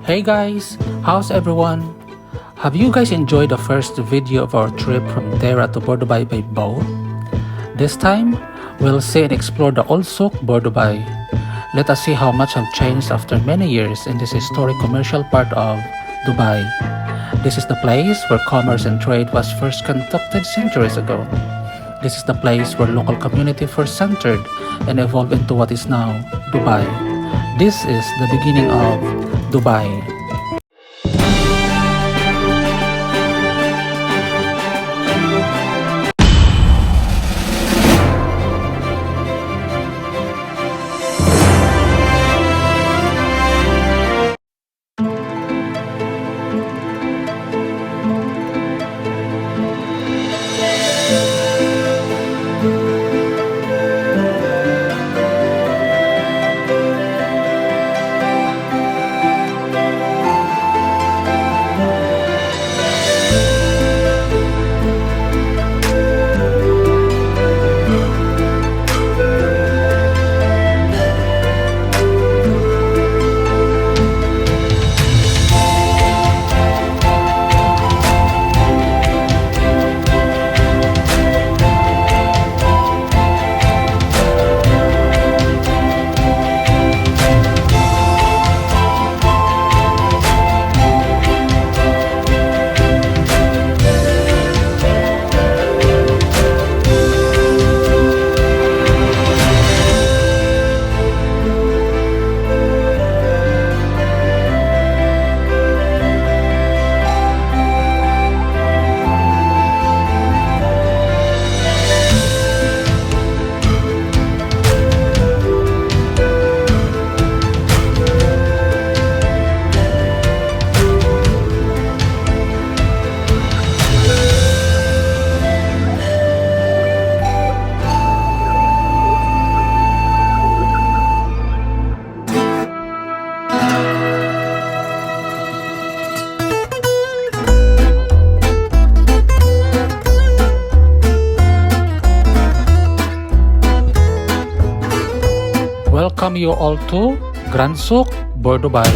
Hey guys, how's everyone? Have you guys enjoyed the first video of our trip from Tera to Bur Dubai by boat? This time, we'll see and explore the Old Souk Bur Dubai. Let us see how much have changed after many years in this historic commercial part of Dubai. This is the place where commerce and trade was first conducted centuries ago. This is the place where local community first centered and evolved into what is now Dubai. This is the beginning of Dubai. Welcome you all to Souq Bur Dubai.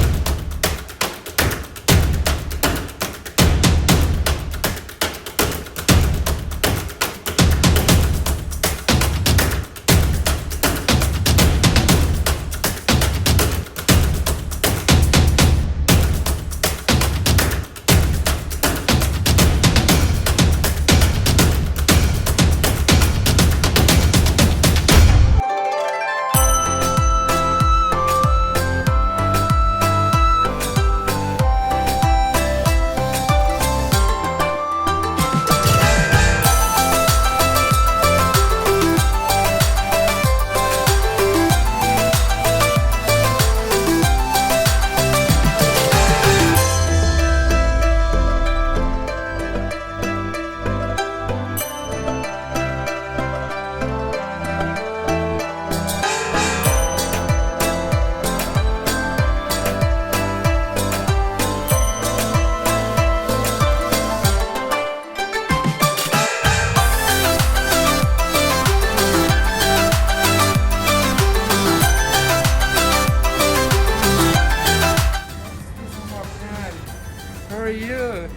How are you?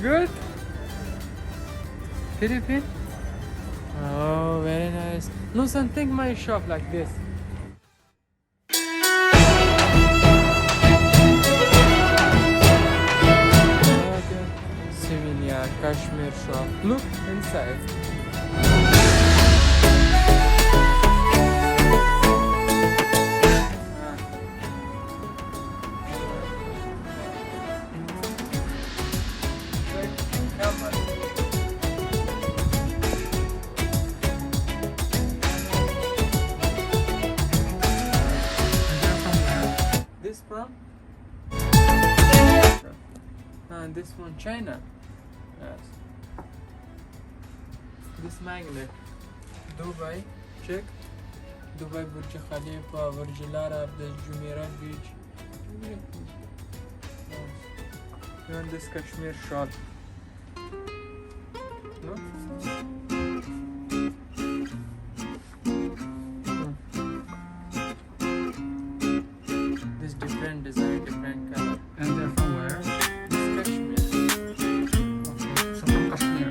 Good? Philippine? Oh, very nice. No, son, take my shop like this. Okay. Souvenir, cashmere shop. Look inside. This from? And this one China. Yes. This magnet. Dubai. Check. Dubai Burj Khalifa, Burj Al Arab, the Jumeirah beach. Even this cashmere shawl. No? This different design, different color. And they're from where? It's cashmere. Okay, so from Kashmir.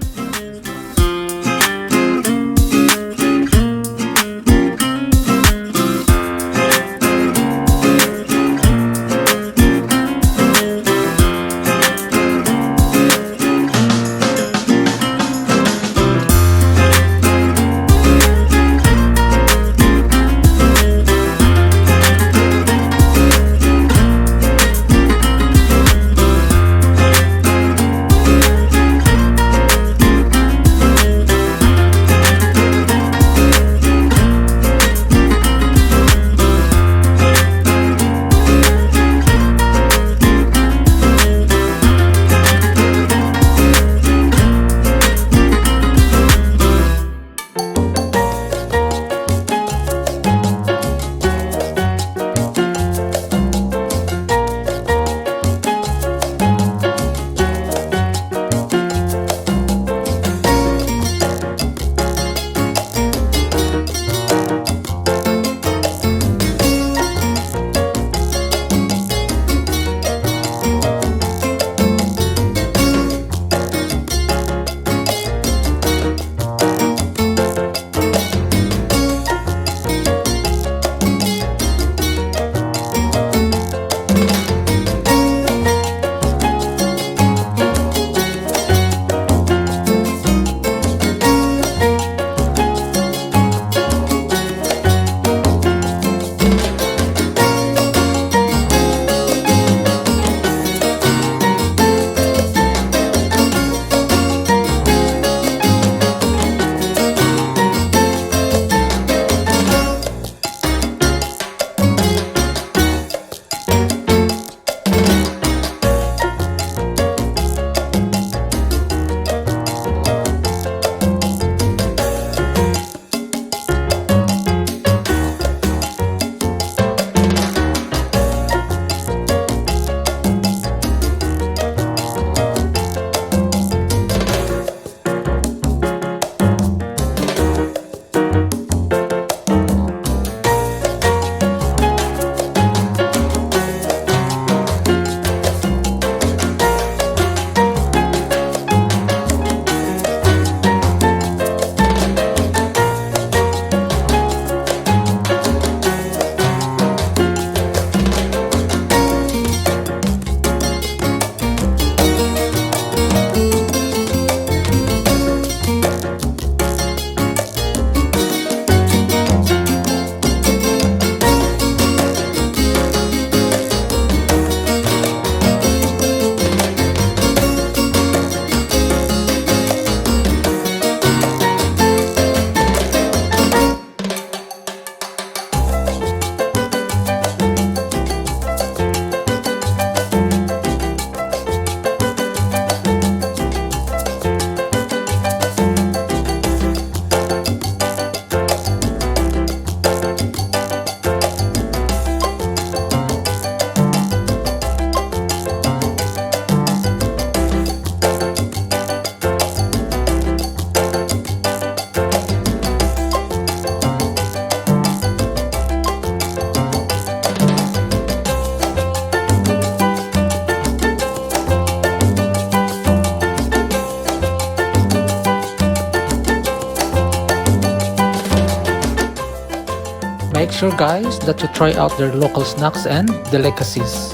Make sure guys that you try out their local snacks and delicacies.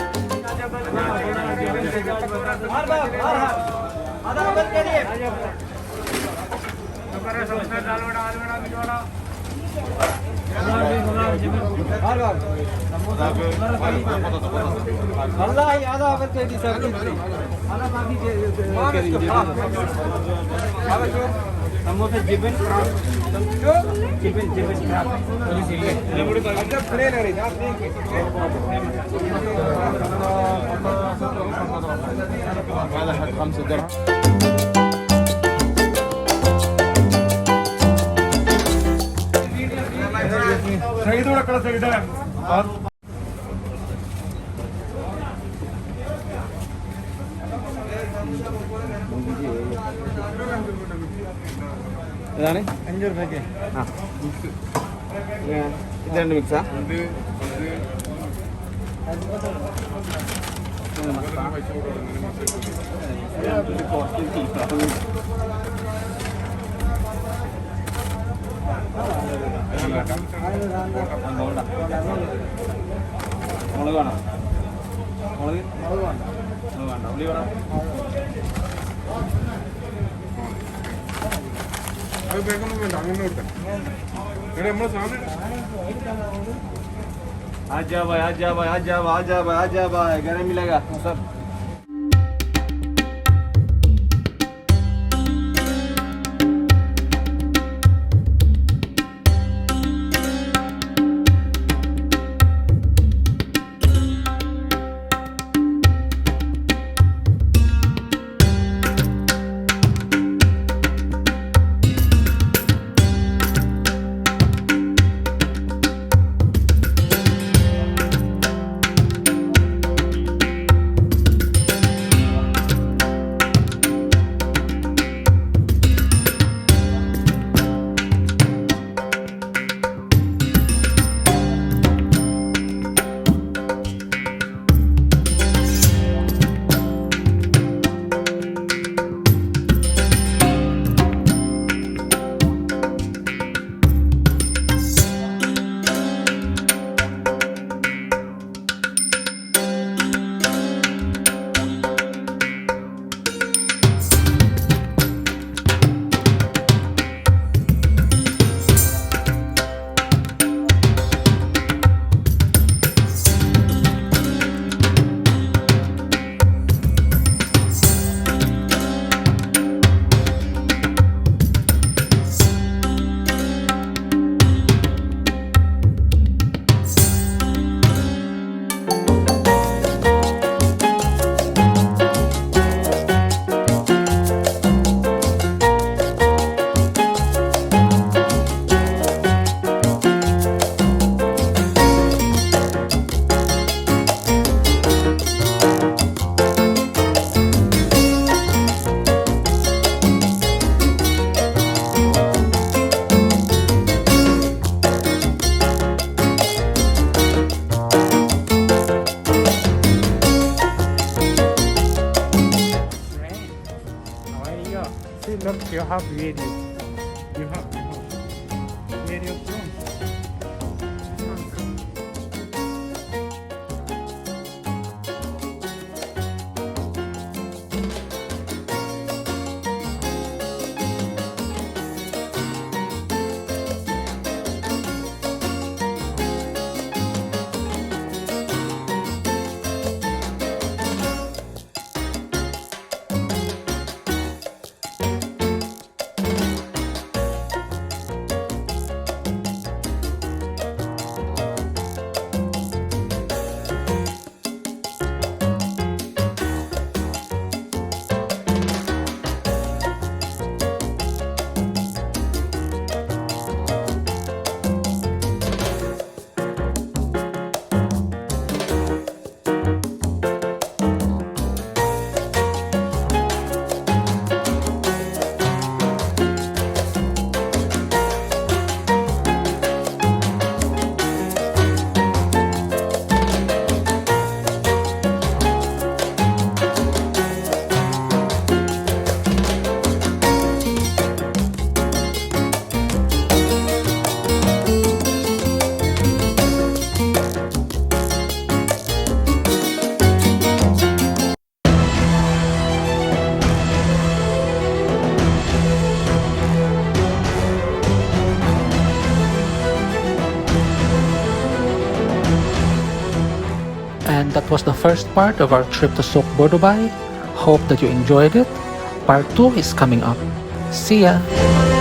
ഇതാണ് 5 രൂപയ്ക്ക് ഇത് രണ്ട് മിക്സാ അത് വേഗം വേണ്ട അങ്ങനെ വിട്ടേ എടാ നമ്മളെ സാധനം आजा भाई आजा भाई आजा भाई आजा भाई आजा भाई गरम मिलेगा सब See, look, you have video. You have video too. And that was the first part of our trip to Souq Bur Dubai. Hope that you enjoyed it. Part 2 is coming up. See ya!